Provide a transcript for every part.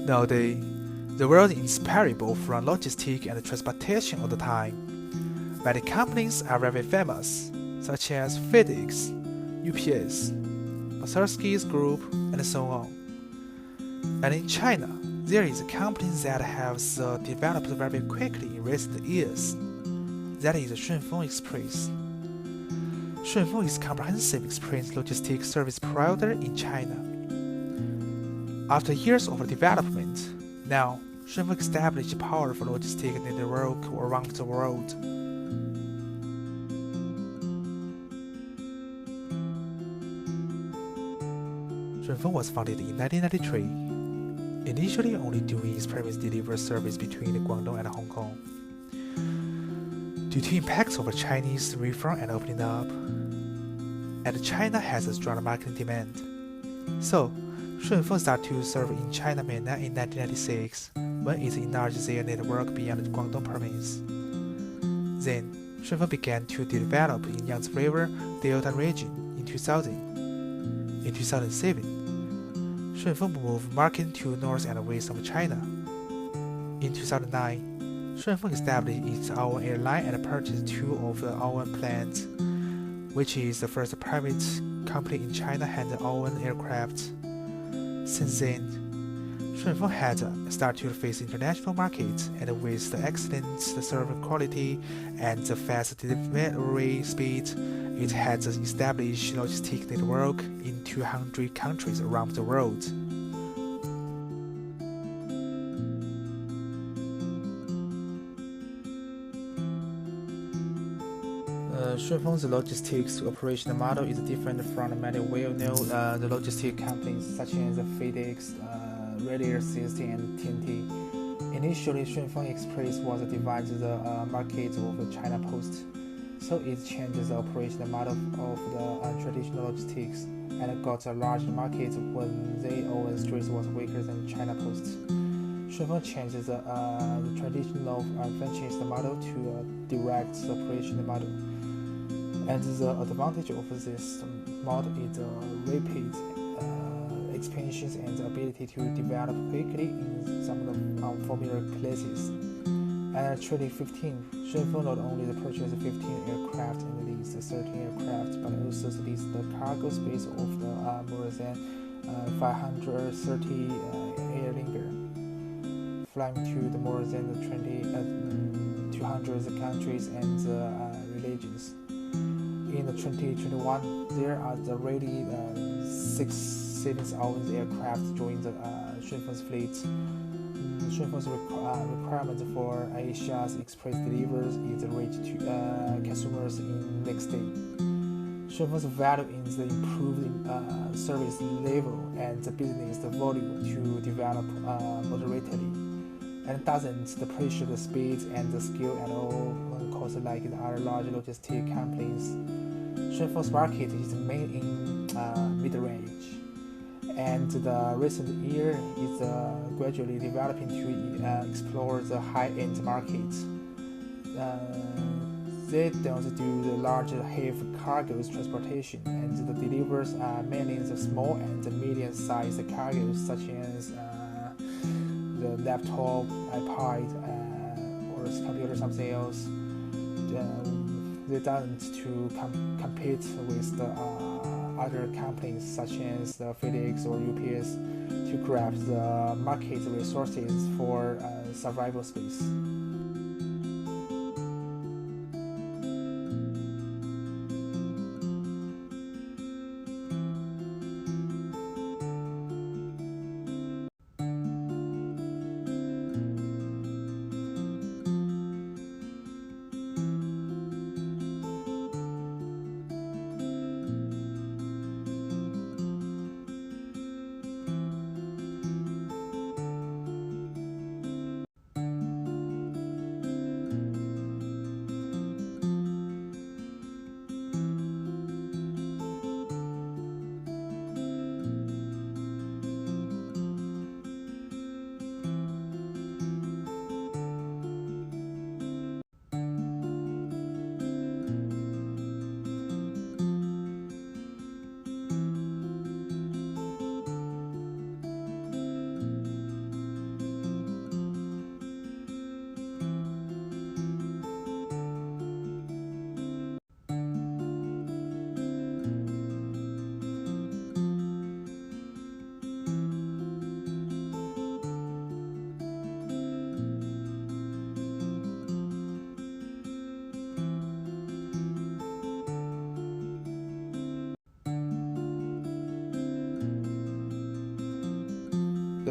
Nowadays, the world is inseparable from logistics and transportation all the time. Many companies are very famous, such as FedEx, UPS, Maersk's Group, and so on. And in China, there is a company that has developed very quickly in recent years. That is Shunfeng Express. Shunfeng is a comprehensive express logistics service provider in China. After years of development, now Shunfeng established a powerful logistics network around the world. Shunfeng was founded in 1993, initially only doing express delivery service between Guangdong and Hong Kong. Due to impacts of Chinese reform and opening up, and China has a strong market demand, so Shunfeng started to serve in China mainland in 1996 when it enlarged their network beyond the Guangdong province. Then, Shunfeng began to develop in Yangtze River Delta region in 2000. In 2007, Shunfeng moved marketing to north and west of China. In 2009, Shunfeng established its own airline and purchased two of the own planes, which is the first private company in China handling own aircraft. Since then, Shunfeng had started to face international markets, and with the excellent service quality and the fast delivery speed, it has established logistic network in 200 countries around the world. Shunfeng's logistics operation model is different from many well-known the logistic companies such as FedEx, Radial System, and TNT. Initially, Shunfeng Express was divided the market of the China Post, so it changed the operation model of the traditional logistics and got a large market when their own street was weaker than China Post. Shunfeng changed the traditional franchise model to a direct operation model. And the advantage of this model is the rapid expansions and the ability to develop quickly in some of the unfamiliar places. And 2015, Shunfeng not only purchased 15 aircraft and leased 13 aircraft, but also leased the cargo space of the more than 530 airliner, flying to the more than 200 countries and religions. In 2021, there are already 7,000 aircraft joining the Shunfeng's fleet. Shunfeng's requirement for Asia's express deliveries is reached to consumers in next day. Shunfeng's value in the improved service level and the business volume to develop moderately, and doesn't pressure the speed and the scale at all cost like the other large logistic companies. Shunfeng's market is mainly in mid-range, and the recent year is gradually developing to explore the high-end market. They don't do the large heavy cargoes transportation, and the delivers are mainly the small and medium-sized cargoes such as the laptop, iPad, or computer, something else. They don't to compete with the other companies such as the FedEx or UPS to grab the market resources for survival space.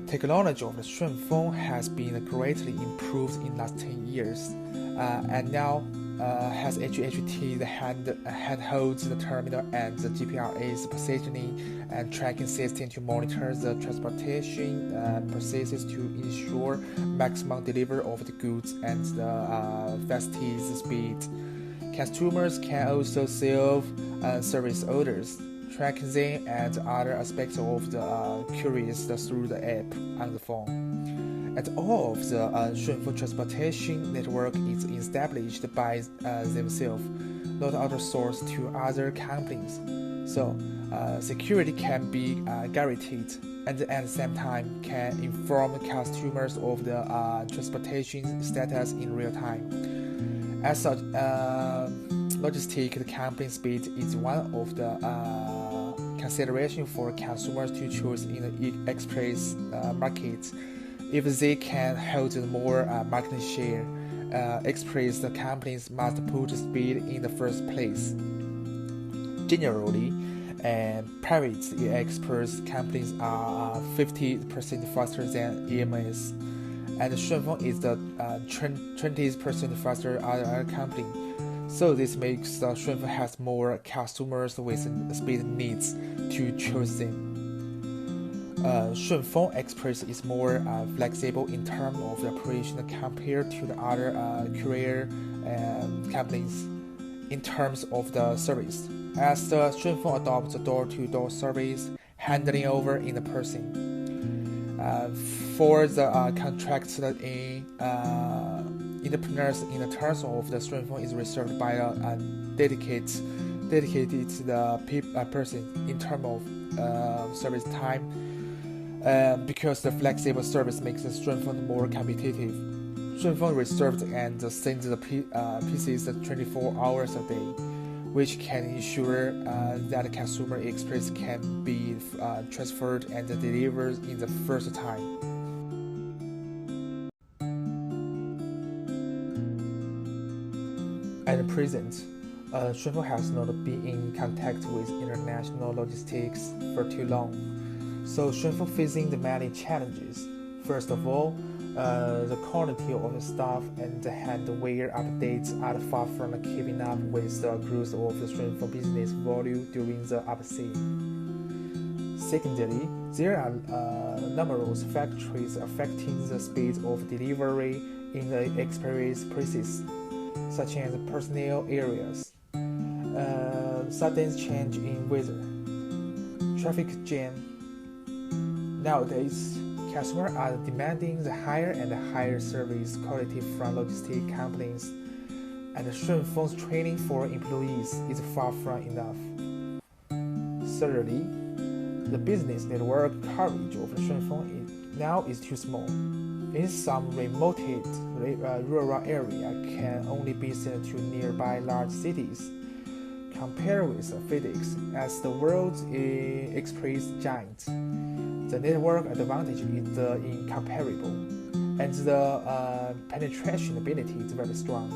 technology of the Shunfeng has been greatly improved in last 10 years, and now has HHT, the hand holds the terminal and the GPRS positioning and tracking system to monitor the transportation processes to ensure maximum delivery of the goods and the fastest speed. Customers can also self-service orders, track them and other aspects of the queries through the app on the phone. And all of the Shunfeng transportation network is established by themselves, not outsourced to other companies. So security can be guaranteed, and at the same time can inform customers of the transportation status in real time. As such, logistic company speed is one of the consideration for consumers to choose in the express market. If they can hold more market share, express companies must put speed in the first place. Generally, private express companies are 50% faster than EMS, and Shunfeng is the 20% faster other company. So this makes Shunfeng has more customers with speed needs to choose them. Shunfeng Express is more flexible in terms of the operation compared to the other courier companies in terms of the service, as the Shunfeng adopts the door-to-door service, handing over in the person. For the contracts in entrepreneurs in the terms of the Shunfeng is reserved by a dedicated person in terms of service time, because the flexible service makes the Shunfeng more competitive. Shunfeng reserved and sends the pieces 24 hours a day, which can ensure that the consumer express can be transferred and delivered in the first time. At present, Shunfeng has not been in contact with international logistics for too long, so Shunfeng facing the many challenges. First of all, the quality of the staff and the hardware updates are far from keeping up with the growth of the Shunfeng business volume during the upswing. Secondly, there are numerous factors affecting the speed of delivery in the express process, such as personnel areas, sudden change in weather, traffic jam. Nowadays, customers are demanding the higher and higher service quality from logistic companies, and Shunfeng's training for employees is far from enough. Thirdly, the business network coverage of Shunfeng now is too small. In some remote rural area can only be sent to nearby large cities. Compared with FedEx as the world's express giant, the network advantage is incomparable, and the penetration ability is very strong.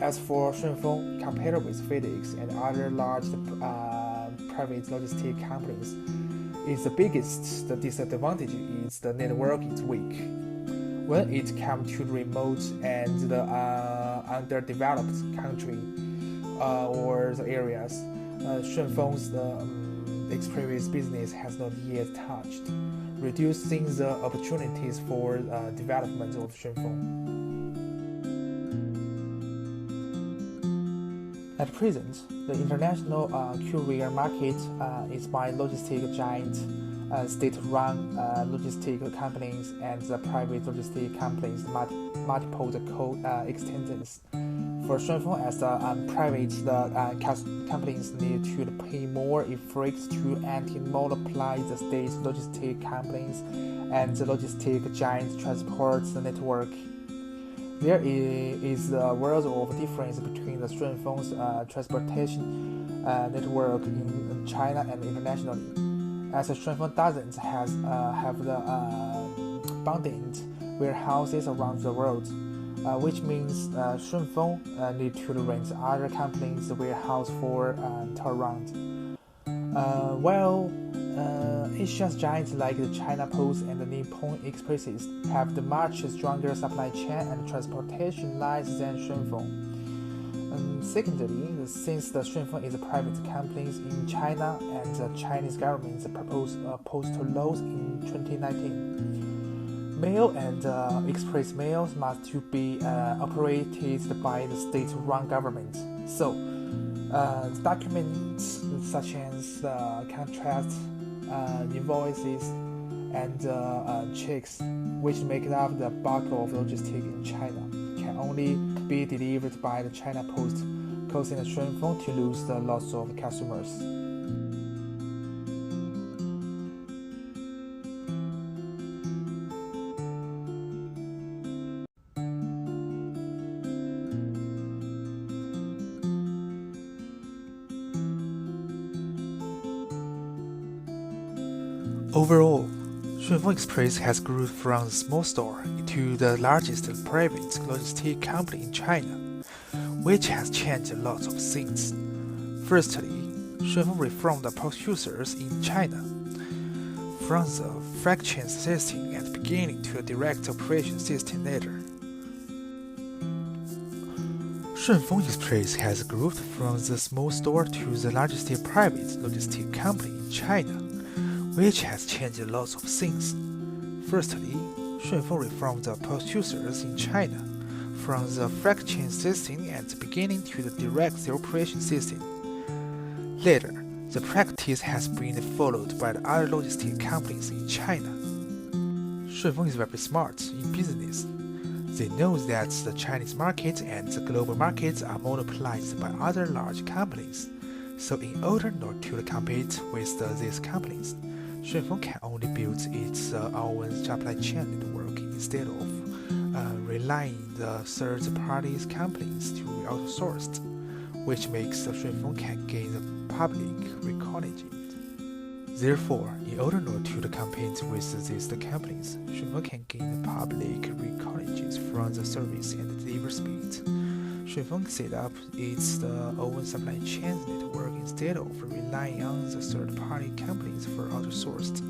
As for Shunfeng, compared with FedEx and other large private logistic companies, its biggest disadvantage is the network is weak. When it comes to remote and the underdeveloped country or the areas, Shunfeng's express business has not yet touched, reducing the opportunities for development of Shunfeng. At present, the international courier market is by logistic giant, state-run logistic companies, and the private logistic companies multiple extensions. For Shunfeng, as private companies need to pay more effort to anti-monopolize the state logistic companies and the logistic giant transport network. There is a world of difference between the Shunfeng's transportation network in China and internationally, as Shunfeng doesn't have the abundant warehouses around the world, which means Shunfeng need to rent other companies' warehouse for turnaround. While Asia's giants like the China Post and the Nippon Expresses have the much stronger supply chain and transportation lines than Shunfeng. Secondly, since the Shunfeng is a private company in China and the Chinese government proposed postal laws in 2019, mail and express mails must to be operated by the state-run government. So, documents such as contracts, invoices, and checks, which make up the bulk of logistics in China, can only be delivered by the China Post, causing the Shunfeng to lose the lots of customers. Overall, Shunfeng Express has grown from a small store to the largest private logistics company in China, which has changed a lot of things. Firstly, Shunfeng reformed the post users in China from the fraction system at the beginning to a direct operation system later. Shunfeng Express has grown from the small store to the largest private logistics company in China, which has changed lots of things. Firstly, Shunfeng reformed the post users in China from the fraction system at the beginning to the direct operation system. Later, the practice has been followed by the other logistics companies in China. Shunfeng is very smart in business. They know that the Chinese market and the global markets are monopolized by other large companies. So in order not to compete with these companies, Shunfeng can only build its own supply chain network instead of relying on third-party companies to be outsourced, which makes Shunfeng can gain the public recognition. Therefore, in order not to compete with these companies, Shunfeng can gain the public recognition from the service and delivery speed. Shunfeng set up its own supply chain network instead of relying on the third-party companies for outsourced,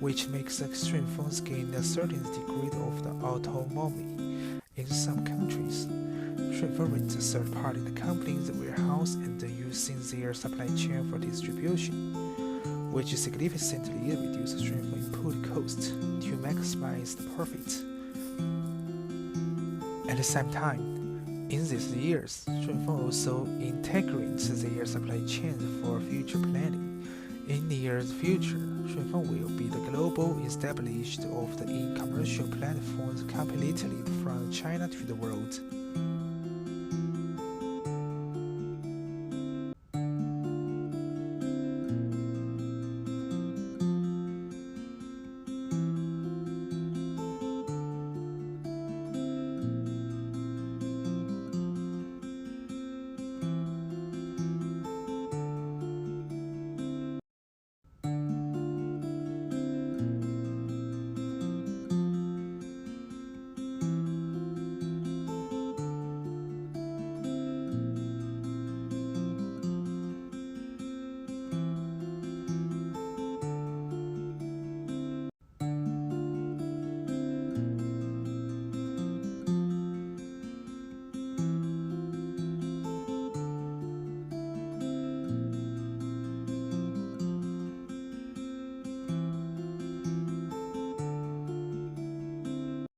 which makes Shunfeng gain a certain degree of the autonomy. In some countries, Shunfeng rents third-party companies' warehouse and using their supply chain for distribution, which significantly reduces Shunfeng input costs to maximize the profit. At the same time, in these years, Shunfeng also integrates their supply chains for future planning. In the near future, Shunfeng will be the global established of the e-commerce platforms completely from China to the world.